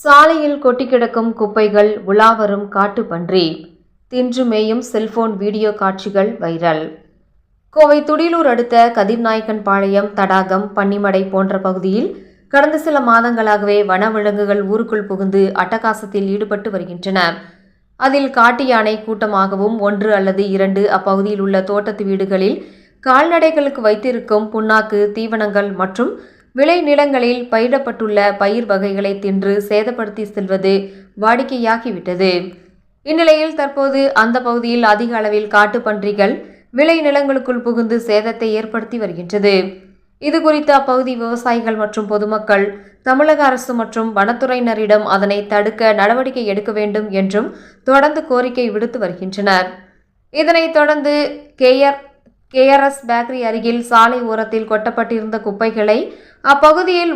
சாலையில் கொட்டி கிடக்கும் குப்பைகள், உலாவரும் காட்டுப்பன்றி, தின்று மேயும் செல்போன் வீடியோ காட்சிகள் வைரல். கோவை துடியலூர் அடுத்த கதிர்நாயக்கன்பாளையம், தடாகம், பன்னிமடை போன்ற பகுதியில் கடந்த சில மாதங்களாகவே வனவிலங்குகள் ஊருக்குள் புகுந்து அட்டகாசத்தில் ஈடுபட்டு வருகின்றன. அதில் காட்டு யானை கூட்டமாகவும் 1 அல்லது 2 அப்பகுதியில் உள்ள தோட்டத்து வீடுகளில் கால்நடைகளுக்கு வைத்திருக்கும் புண்ணாக்கு, தீவனங்கள் மற்றும் விளை நிலங்களில் பயிரிடப்பட்டுள்ள பயிர் வகைகளை தின்று சேதப்படுத்தி செல்வது வாடிக்கையாகிவிட்டது. இந்நிலையில் தற்போது அந்த பகுதியில் அதிக அளவில் காட்டுப்பன்றிகள் விளை நிலங்களுக்குள் புகுந்து சேதத்தை ஏற்படுத்தி வருகின்றது. இதுகுறித்து அப்பகுதி விவசாயிகள் மற்றும் பொதுமக்கள் தமிழக அரசு மற்றும் வனத்துறையினரிடம் அதனை தடுக்க நடவடிக்கை எடுக்க வேண்டும் என்றும் தொடர்ந்து கோரிக்கை விடுத்து வருகின்றனர். இதனைத் தொடர்ந்து KRS பேக்கரி அருகில் சாலை ஓரத்தில் கொட்டப்பட்டிருந்த குப்பைகளை அப்பகுதியில்